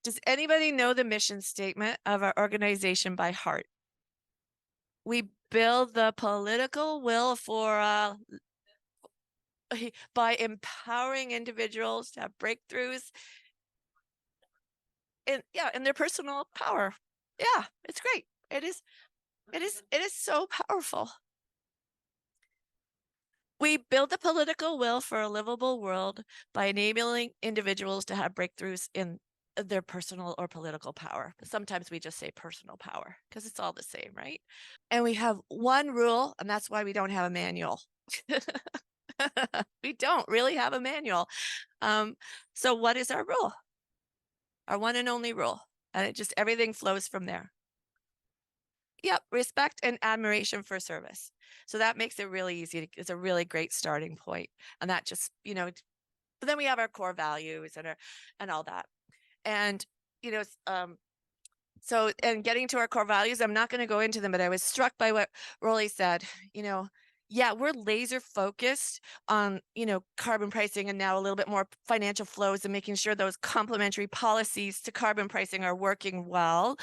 Does anybody know the mission statement of our organization by heart? We build the political will for by empowering individuals to have breakthroughs in their personal power. Yeah, it's great. It is so powerful. We build the political will for a livable world by enabling individuals to have breakthroughs in their personal or political power. Sometimes we just say personal power because it's all the same, right? And we have one rule, and that's why we don't have a manual. We don't really have a manual. So what is our rule? Our one and only rule. And it just, everything flows from there. Yep, respect and admiration for service. So that makes it really easy. It's a really great starting point. And that just, but then we have our core values and all that. And, so, and getting to our core values, I'm not going to go into them, but I was struck by what Rolly said. Yeah, we're laser focused on, carbon pricing and now a little bit more financial flows and making sure those complementary policies to carbon pricing are working well.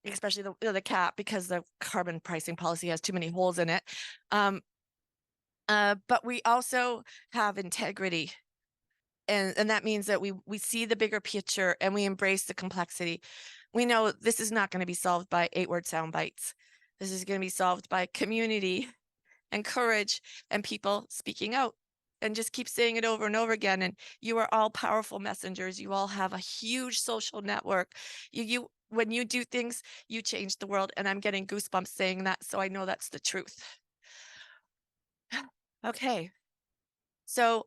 Especially the cap, because the carbon pricing policy has too many holes in it. But we also have integrity. And that means that we see the bigger picture and we embrace the complexity. We know this is not going to be solved by 8-word sound bites. This is going to be solved by community and courage and people speaking out, and just keep saying it over and over again. And you are all powerful messengers. You all have a huge social network. When you do things, you change the world. And I'm getting goosebumps saying that, so I know that's the truth. Okay. So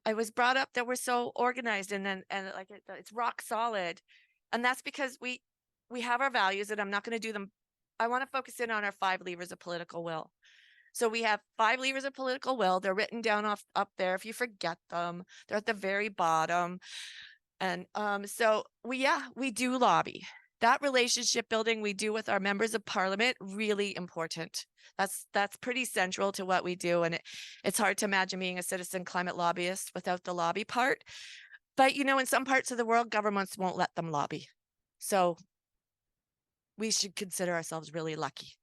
I was brought up that we're so organized and like it's rock solid. And that's because we have our values, and I'm not going to do them. I want to focus in on our 5 levers of political will. So we have 5 levers of political will. They're written down up there. If you forget them, they're at the very bottom. And so we do lobby. That relationship building we do with our members of parliament, really important. That's pretty central to what we do. And it's hard to imagine being a citizen climate lobbyist without the lobby part. But, in some parts of the world, governments won't let them lobby. So we should consider ourselves really lucky.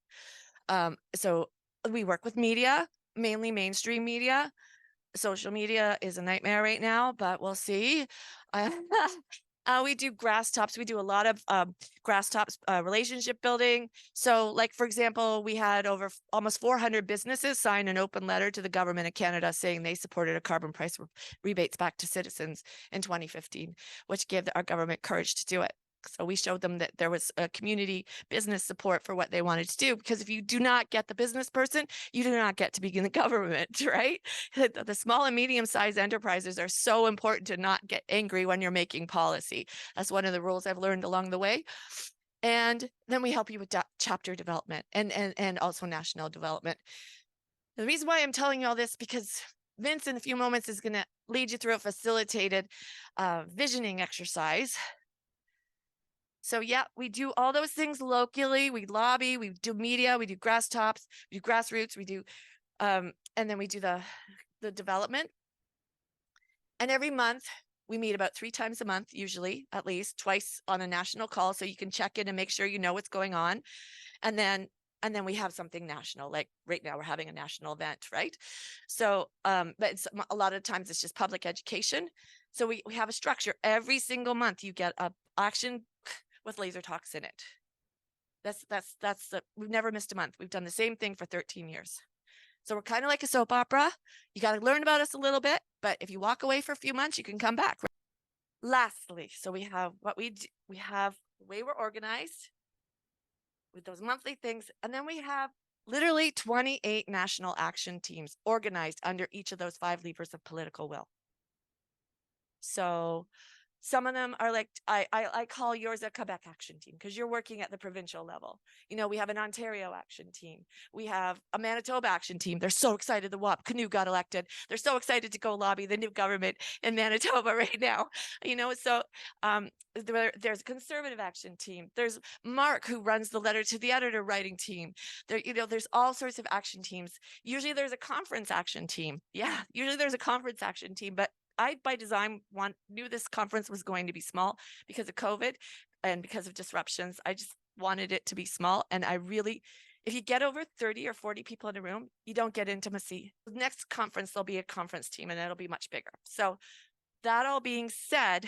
So we work with media, mainly mainstream media. Social media is a nightmare right now, but we'll see. We do grass tops. We do a lot of grass tops relationship building. So, like, for example, we had over almost 400 businesses sign an open letter to the government of Canada saying they supported a carbon price rebates back to citizens in 2015, which gave our government courage to do it. So we showed them that there was a community business support for what they wanted to do, because if you do not get the business person, you do not get to be in the government, right? The small and medium-sized enterprises are so important to not get angry when you're making policy. That's one of the rules I've learned along the way. And then we help you with chapter development and also national development. The reason why I'm telling you all this, because Vince in a few moments is going to lead you through a facilitated visioning exercise. So yeah, we do all those things locally. We lobby, we do media, we do grass tops, we do grassroots, we do, and then we do the development. And every month we meet about 3 times a month, usually at least twice on a national call. So you can check in and make sure you know what's going on. And then we have something national, like right now we're having a national event, right? So, but a lot of times it's just public education. So we have a structure. Every single month you get a action with laser talks in it. We've never missed a month. We've done the same thing for 13 years. So we're kind of like a soap opera. You got to learn about us a little bit, but if you walk away for a few months, you can come back. Lastly, so we have what we do. We have the way we're organized with those monthly things. And then we have literally 28 national action teams organized under each of those 5 levers of political will. So some of them are like, I call yours a Quebec action team because you're working at the provincial level. We have an Ontario action team. We have a Manitoba action team. They're so excited the WAP Canoe got elected. They're so excited to go lobby the new government in Manitoba right now. So there's a conservative action team. There's Mark, who runs the letter to the editor writing team. There's all sorts of action teams. Usually there's a conference action team. Yeah, usually there's a conference action team, but I by design knew this conference was going to be small because of COVID and because of disruptions. I just wanted it to be small. And I really, if you get over 30 or 40 people in a room, you don't get intimacy. The next conference, there'll be a conference team and it'll be much bigger. So that all being said,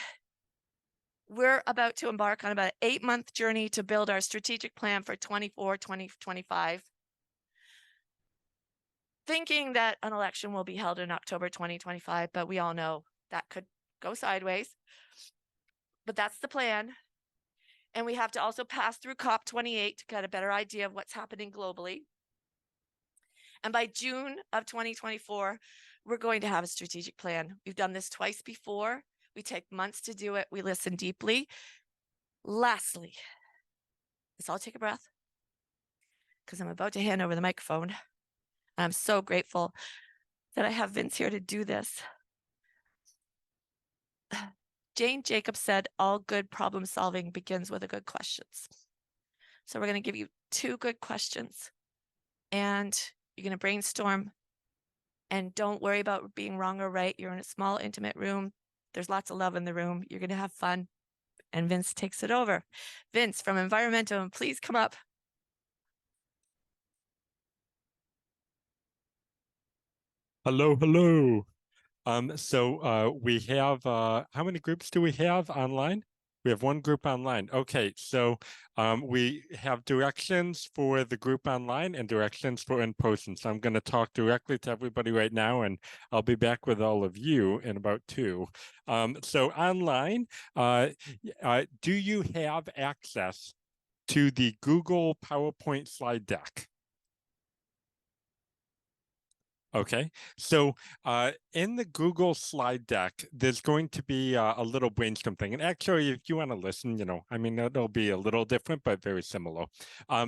we're about to embark on about an 8-month journey to build our strategic plan for 2025, thinking that an election will be held in October 2025, but we all know that could go sideways. But that's the plan. And we have to also pass through COP28 to get a better idea of what's happening globally. And by June of 2024, we're going to have a strategic plan. We've done this twice before. We take months to do it. We listen deeply. Lastly, let's all take a breath because I'm about to hand over the microphone. I'm so grateful that I have Vince here to do this. Jane Jacobs said, all good problem solving begins with a good questions. So we're going to give you 2 good questions and you're going to brainstorm, and don't worry about being wrong or right. You're in a small, intimate room. There's lots of love in the room. You're going to have fun. And Vince takes it over. Vince from Environmentum, please come up. Hello, hello. We have, how many groups do we have online? We have 1 group online. Okay, so we have directions for the group online and directions for in person. So I'm going to talk directly to everybody right now, and I'll be back with all of you in about 2. So online, do you have access to the Google PowerPoint slide deck? Okay, so in the Google slide deck, there's going to be a little brainstorm thing. And actually, if you want to listen, I mean, it'll be a little different, but very similar.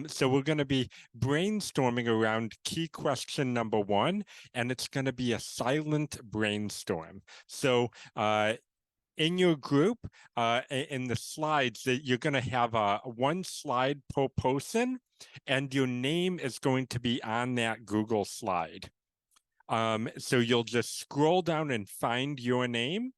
So we're going to be brainstorming around key question number 1, and it's going to be a silent brainstorm. So in your group, in the slides, that you're going to have 1 slide per person, and your name is going to be on that Google slide. So you'll just scroll down and find your name,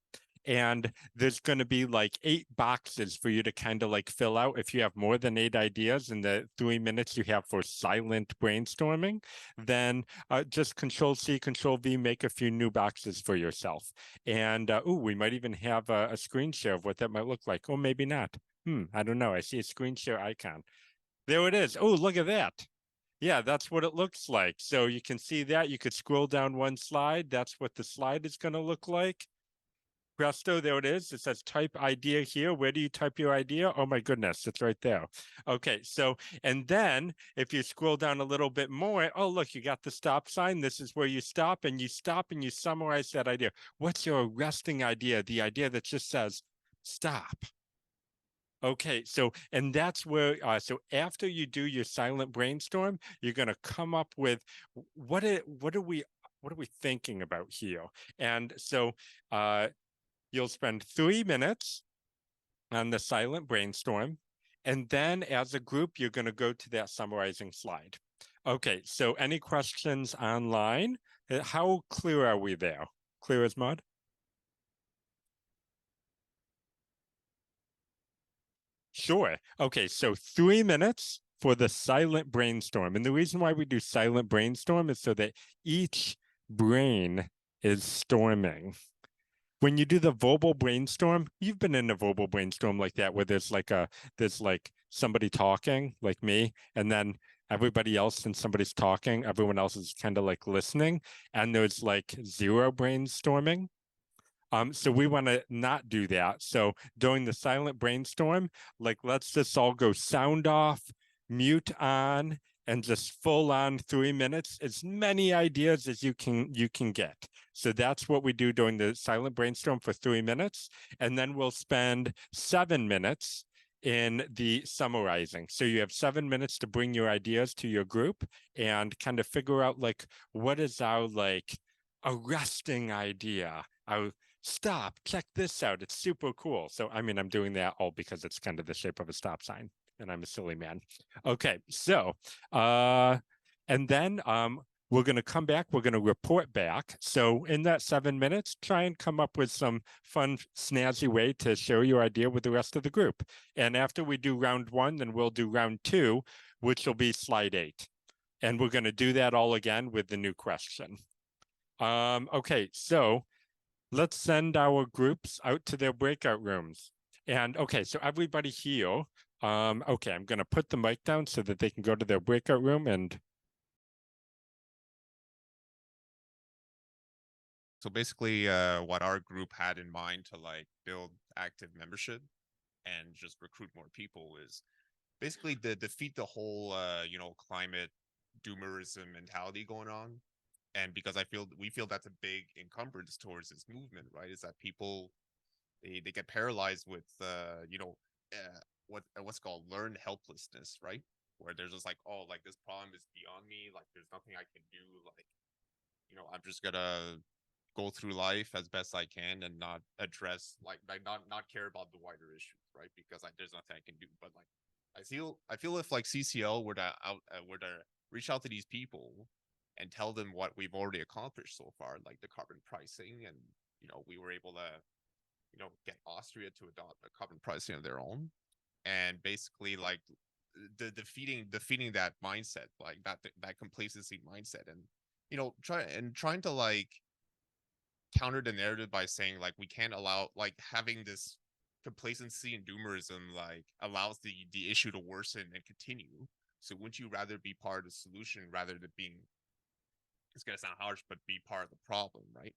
and there's going to be like 8 boxes for you to kind of like fill out. If you have more than 8 ideas in the 3 minutes you have for silent brainstorming, then just Control-C, Control-V, make a few new boxes for yourself. And we might even have a screen share of what that might look like. Or maybe not. I don't know. I see a screen share icon. There it is. Oh, look at that. Yeah, that's what it looks like. So you can see that. You could scroll down 1 slide. That's what the slide is going to look like. Presto, there it is. It says type idea here. Where do you type your idea? Oh my goodness, it's right there. Okay, so, and then if you scroll down a little bit more, oh look, you got the stop sign. This is where you stop and you summarize that idea. What's your resting idea? The idea that just says stop. Okay, so, and that's where, so after you do your silent brainstorm, you're going to come up with what are we thinking about here? And so you'll spend 3 minutes on the silent brainstorm, and then as a group, you're going to go to that summarizing slide. Okay, so any questions online? How clear are we there? Clear as mud? Sure. Okay, so 3 minutes for the silent brainstorm. And the reason why we do silent brainstorm is so that each brain is storming. When you do the verbal brainstorm, you've been in a verbal brainstorm like that, where there's like somebody talking, like me, and then everybody else, and somebody's talking, everyone else is kind of like listening, and there's like 0 brainstorming. So we want to not do that. So during the silent brainstorm, like let's just all go sound off, mute on, and just full on 3 minutes, as many ideas as you can get. So that's what we do during the silent brainstorm for 3 minutes. And then we'll spend 7 minutes in the summarizing. So you have 7 minutes to bring your ideas to your group and kind of figure out like, what is our like arresting idea? Stop, check this out. It's super cool. So, I mean, I'm doing that all because it's kind of the shape of a stop sign and I'm a silly man. Okay, so, and then We're going to come back. We're going to report back. So in that 7 minutes, try and come up with some fun, snazzy way to share your idea with the rest of the group. And after we do round 1, then we'll do round 2, which will be slide 8. And we're going to do that all again with the new question. Okay, so let's send our groups out to their breakout rooms. And okay, so everybody here, okay, I'm going to put the mic down so that they can go to their breakout room. And so basically what our group had in mind to like build active membership and just recruit more people is basically to defeat the whole you know, climate doomerism mentality going on. And because we feel that's a big encumbrance towards this movement, right? Is that people they get paralyzed with you know, what's called learned helplessness, right? Where they're just like, oh, like this problem is beyond me, like there's nothing I can do, like, you know, I'm just gonna go through life as best I can and not address like not care about the wider issues, right? Because like there's nothing I can do. But like I feel if like CCL were to reach out to these people and tell them what we've already accomplished so far, like the carbon pricing, and you know, we were able to, you know, get Austria to adopt a carbon pricing of their own, and basically like defeating that mindset, like that complacency mindset, and you know, trying to like counter the narrative by saying like we can't allow like having this complacency and doomerism like allows the issue to worsen and continue. So wouldn't you rather be part of the solution rather than being, it's gonna sound harsh, but be part of the problem, right?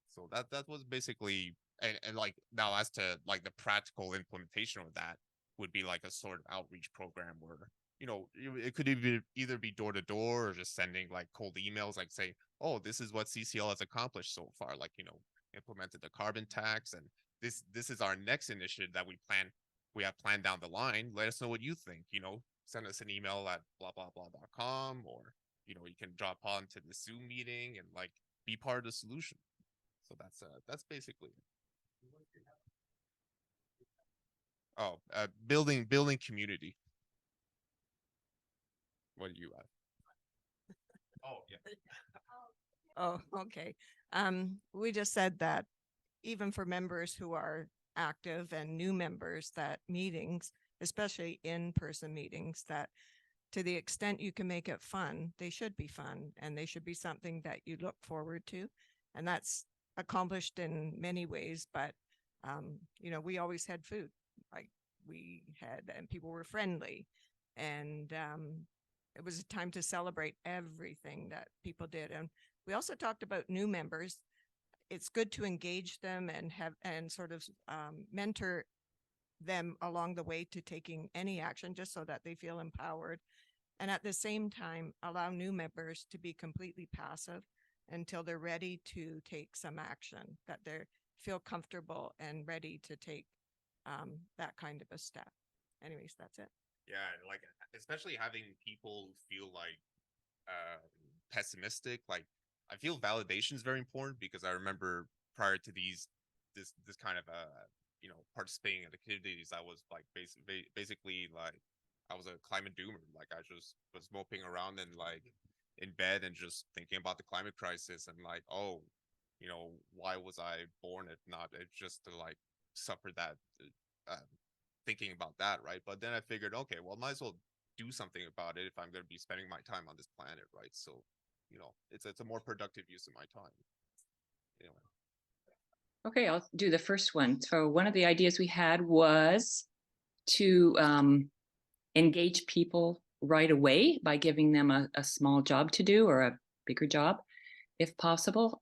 So that was basically, and like now as to like the practical implementation of that would be like a sort of outreach program where, you know, it could either be door to door or just sending like cold emails, like say, oh, this is what CCL has accomplished so far, like, you know, implemented the carbon tax, and this is our next initiative that we have planned down the line. Let us know what you think, you know, send us an email at blah blah blah.com, or you know, you can drop on to the Zoom meeting and like be part of the solution. So that's basically it. Oh, building community. What do you have? Oh yeah. Oh, okay. We just said that even for members who are active and new members, that meetings, especially in-person meetings, that to the extent you can make it fun, they should be fun, and they should be something that you look forward to. And that's accomplished in many ways, but you know, we always had food, like we had, and people were friendly, and it was a time to celebrate everything that people did. And we also talked about new members. It's good to engage them and have and sort of mentor them along the way to taking any action, just so that they feel empowered. And at the same time, allow new members to be completely passive until they're ready to take some action, that they feel comfortable and ready to take that kind of a step. Anyways, that's it. Yeah, like especially having people feel like pessimistic. Like I feel validation is very important, because I remember prior to this kind of you know, participating in activities, I was like basically like I was a climate doomer. Like I just was moping around and like in bed and just thinking about the climate crisis and like, oh, you know, why was I born if not just to like suffer that thinking about that, right? But then I figured, okay, well, might as well do something about it if I'm going to be spending my time on this planet, right? So, you know, it's a more productive use of my time. Anyway. Okay, I'll do the first one. So one of the ideas we had was to engage people right away by giving them a small job to do, or a bigger job, if possible.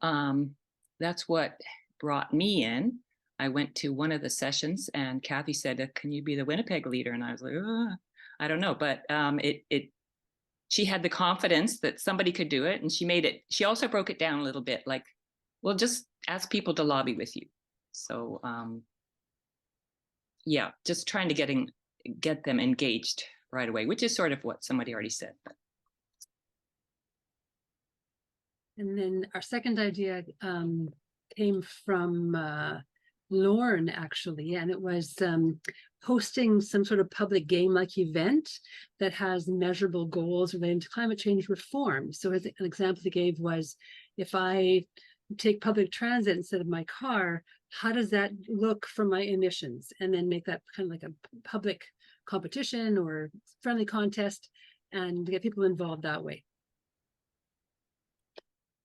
That's what brought me in. I went to one of the sessions and Kathy said, can you be the Winnipeg leader? And I was like, I don't know. But she had the confidence that somebody could do it. And she also broke it down a little bit, like, well, just ask people to lobby with you. So yeah, just trying to get them engaged right away, which is sort of what somebody already said. And then our second idea came from Lorne, actually, and it was hosting some sort of public game-like event that has measurable goals related to climate change reform. So as an example they gave was, if I take public transit instead of my car, how does that look for my emissions? And then make that kind of like a public competition or friendly contest and get people involved that way.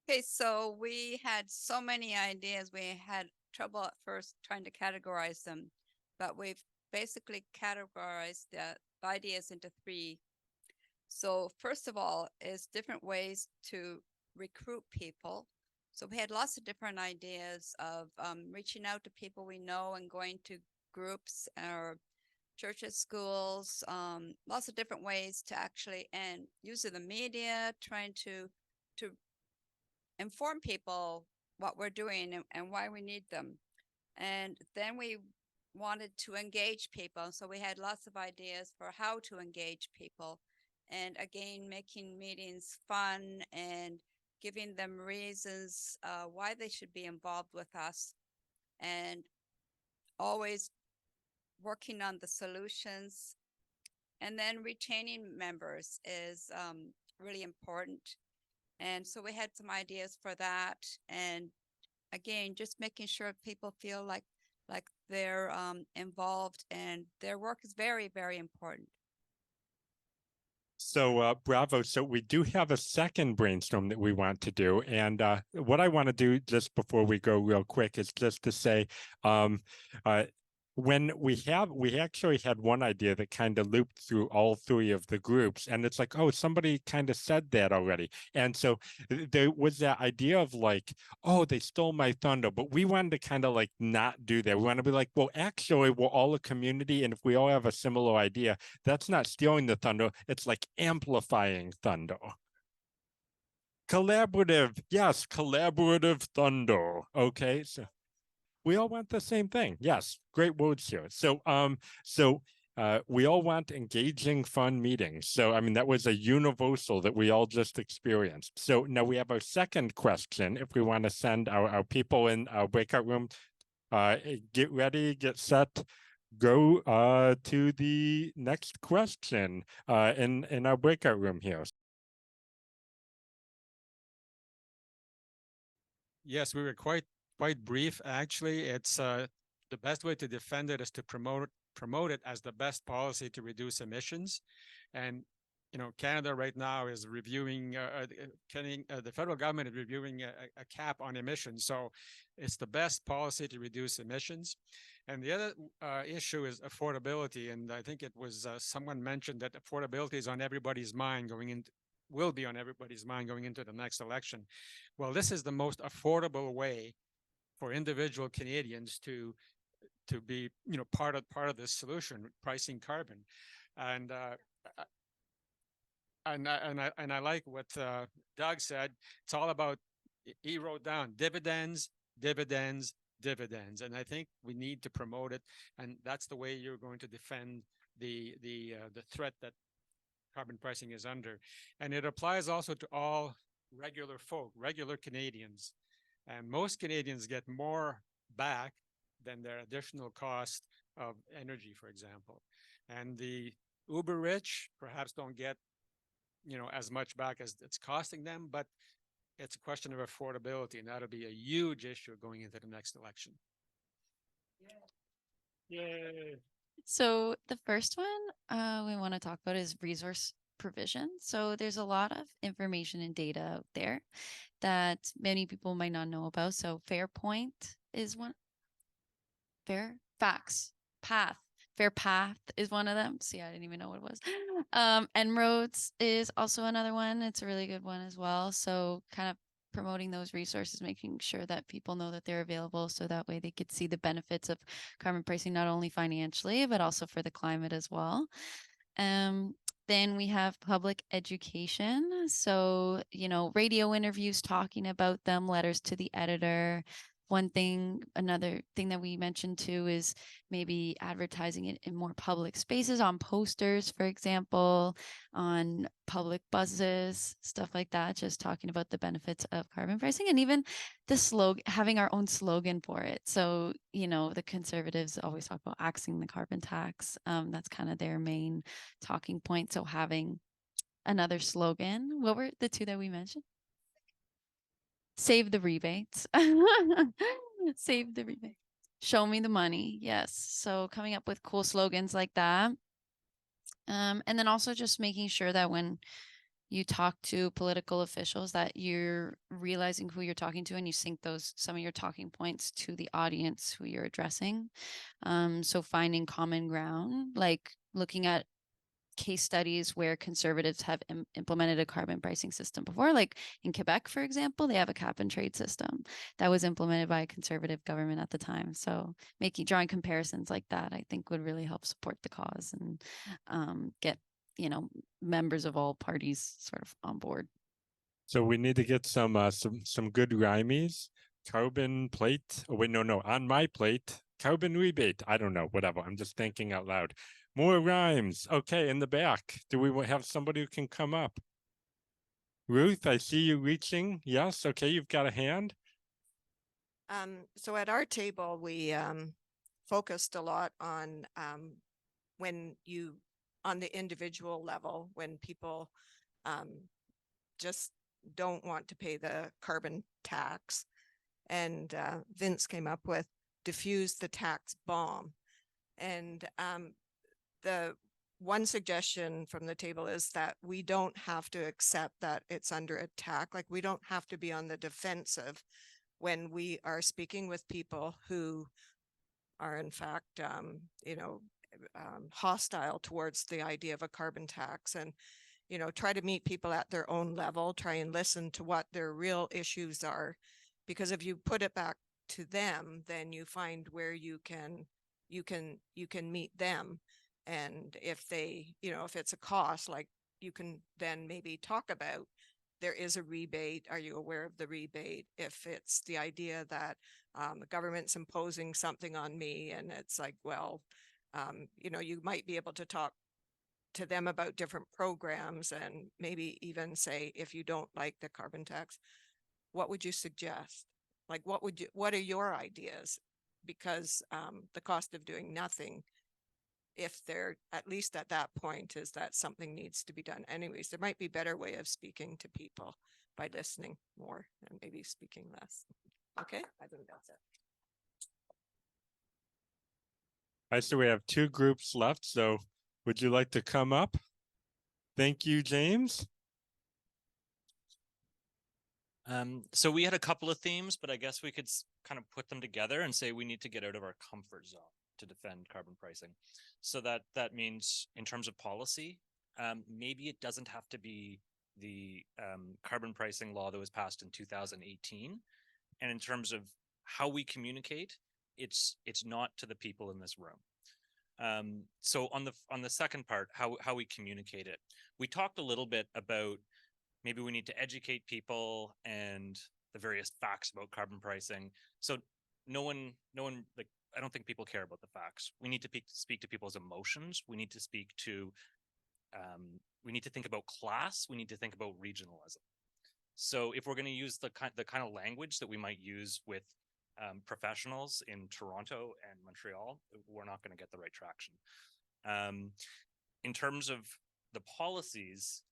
Okay, so we had so many ideas. We had trouble at first trying to categorize them, but we've basically categorized the ideas into three. So first of all is different ways to recruit people. So we had lots of different ideas of reaching out to people we know and going to groups or churches, schools, lots of different ways to actually, and using the media, trying to inform people what we're doing and why we need them. And then we wanted to engage people. So we had lots of ideas for how to engage people. And again, making meetings fun and giving them reasons why they should be involved with us. And always working on the solutions. And then retaining members is really important. And so we had some ideas for that. And again, just making sure people feel like they're involved, and their work is very, very important. So bravo. So we do have a second brainstorm that we want to do. And what I want to do just before we go real quick is just to say, when we actually had one idea that kind of looped through all three of the groups, and it's like, oh, somebody kind of said that already. And so there was that idea of like, oh, they stole my thunder, but we wanted to kind of like not do that. We want to be like, well, actually, we're all a community, and if we all have a similar idea, that's not stealing the thunder, it's like amplifying thunder. Collaborative, yes, collaborative thunder. Okay, so we all want the same thing. Yes, great words here. So we all want engaging, fun meetings. So I mean, that was a universal that we all just experienced. So now we have our second question. If we want to send our people in our breakout room, get ready, get set, go to the next question in our breakout room here. Yes, we were quite brief. Actually, it's the best way to defend it is to promote it as the best policy to reduce emissions. And you know, Canada right now is reviewing. The federal government is reviewing a cap on emissions. So it's the best policy to reduce emissions. And the other issue is affordability. And I think it was someone mentioned that affordability is on everybody's mind going into. Will be on everybody's mind going into the next election. Well, this is the most affordable way for individual Canadians to be, you know, part of this solution, pricing carbon. And I like what Doug said. It's all about, he wrote down dividends, dividends, dividends, and I think we need to promote it. And that's the way you're going to defend the threat that carbon pricing is under. And it applies also to all regular folk, regular Canadians. And most Canadians get more back than their additional cost of energy, for example. And the uber rich perhaps don't get, you know, as much back as it's costing them, but it's a question of affordability, and that'll be a huge issue going into the next election. Yay. So the first one we want to talk about is resource provision. So there's a lot of information and data out there that many people might not know about. So Fairpoint is one. Fair Path is one of them. See, I didn't even know what it was. En-ROADS is also another one. It's a really good one as well. So kind of promoting those resources, making sure that people know that they're available, so that way they could see the benefits of carbon pricing, not only financially, but also for the climate as well. Then we have public education. So, you know, radio interviews talking about them, letters to the editor, Another thing that we mentioned too is maybe advertising it in more public spaces, on posters, for example, on public buses, stuff like that, just talking about the benefits of carbon pricing, and even the slogan, having our own slogan for it. So, the Conservatives always talk about axing the carbon tax. That's kind of their main talking point. So having another slogan. What were the two that we mentioned? Save the rebates. Save the rebate. Show me the money. Yes. So coming up with cool slogans like that. And then also just making sure that when you talk to political officials that you're realizing who you're talking to and you sync some of your talking points to the audience who you're addressing. So finding common ground, like looking at case studies where Conservatives have implemented a carbon pricing system before, like in Quebec, for example, they have a cap and trade system that was implemented by a Conservative government at the time. So drawing comparisons like that, I think would really help support the cause and get, members of all parties sort of on board. So we need to get some good rhymies. Carbon plate. Oh wait, no, on my plate. Carbon rebate. I don't know, whatever. I'm just thinking out loud. More rhymes. Okay, in the back. Do we have somebody who can come up? Ruth, I see you reaching. Yes, okay, you've got a hand. So at our table, we focused a lot on on the individual level, when people just don't want to pay the carbon tax. And Vince came up with diffuse the tax bomb. And the one suggestion from the table is that we don't have to accept that it's under attack. Like, we don't have to be on the defensive when we are speaking with people who are in fact, hostile towards the idea of a carbon tax. And, try to meet people at their own level, try and listen to what their real issues are. Because if you put it back to them, then you find where you can meet them. And if they, if it's a cost, like, you can then maybe talk about, there is a rebate. Are you aware of the rebate? If it's the idea that the government's imposing something on me, and it's like, well, you might be able to talk to them about different programs, and maybe even say, if you don't like the carbon tax, what would you suggest? Like, what are your ideas? Because the cost of doing nothing, if they're at least at that point, is that something needs to be done anyways. There might be better way of speaking to people by listening more and maybe speaking less. Okay, I think that's it. I see we have two groups left, so would you like to come up? Thank you, James. So we had a couple of themes, but I guess we could kind of put them together and say we need to get out of our comfort zone to defend carbon pricing. So that means, in terms of policy, maybe it doesn't have to be the carbon pricing law that was passed in 2018. And in terms of how we communicate, it's not to the people in this room. So on the second part, how we communicate it, we talked a little bit about maybe we need to educate people and the various facts about carbon pricing. So no one, like, I don't think people care about the facts. We need to speak to people's emotions. We need to we need to think about class. We need to think about regionalism. So if we're going to use the kind of language that we might use with professionals in Toronto and Montreal, we're not going to get the right traction. In terms of the policies,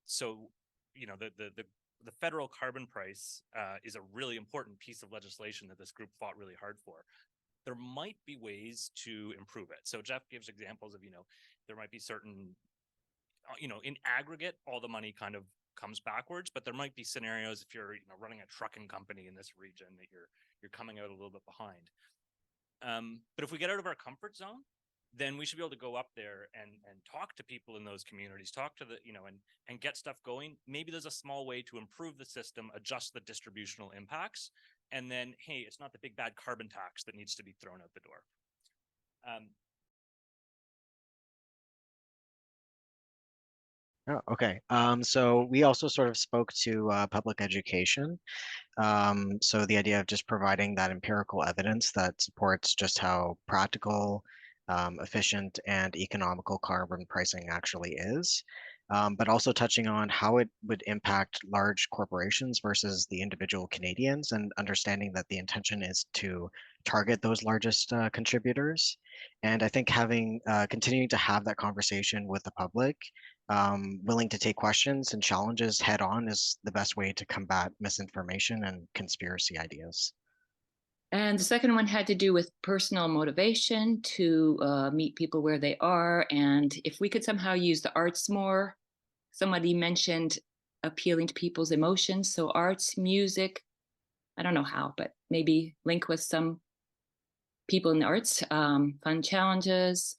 so, the federal carbon price is a really important piece of legislation that this group fought really hard for. There might be ways to improve it. So Jeff gives examples of, there might be certain, in aggregate, all the money kind of comes backwards, but there might be scenarios if you're, running a trucking company in this region that you're coming out a little bit behind. But if we get out of our comfort zone, then we should be able to go up there and talk to people in those communities, talk to the, and get stuff going. Maybe there's a small way to improve the system, adjust the distributional impacts, and then, hey, it's not the big bad carbon tax that needs to be thrown out the door. Oh, okay. So we also sort of spoke to public education. So the idea of just providing that empirical evidence that supports just how practical, efficient, and economical carbon pricing actually is, but also touching on how it would impact large corporations versus the individual Canadians, and understanding that the intention is to target those largest contributors. And I think having continuing to have that conversation with the public, willing to take questions and challenges head on, is the best way to combat misinformation and conspiracy ideas. And the second one had to do with personal motivation to meet people where they are. And if we could somehow use the arts more, somebody mentioned appealing to people's emotions. So arts, music, I don't know how, but maybe link with some people in the arts, fun challenges,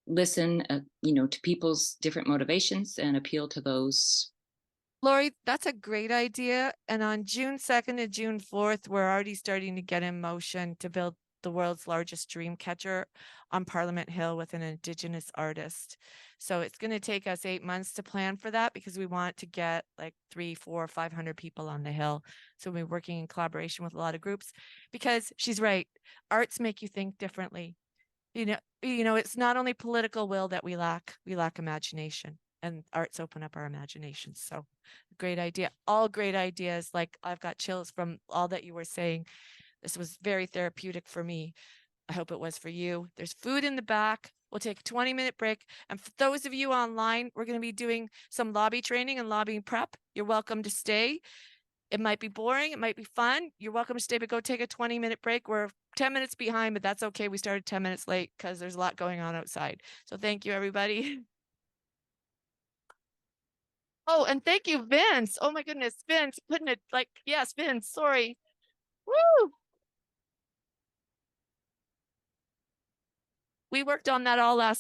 listen, to people's different motivations and appeal to those. Lori, that's a great idea. And on June 2nd and June 4th, we're already starting to get in motion to build the world's largest dream catcher on Parliament Hill with an Indigenous artist. So it's going to take us 8 months to plan for that, because we want to get like 300, 400, 500 people on the hill. So we're working in collaboration with a lot of groups, because she's right. Arts make you think differently. It's not only political will that we lack imagination, and arts open up our imaginations. So great idea. All great ideas. Like, I've got chills from all that you were saying. This was very therapeutic for me. I hope it was for you. There's food in the back. We'll take a 20-minute break. And for those of you online, we're going to be doing some lobby training and lobbying prep. You're welcome to stay. It might be boring. It might be fun. You're welcome to stay, but go take a 20-minute break. We're 10 minutes behind, but that's okay. We started 10 minutes late because there's a lot going on outside. So thank you, everybody. Oh, and thank you, Vince. Oh my goodness, Vince, putting it like, yes, Vince, sorry. Woo! We worked on that all last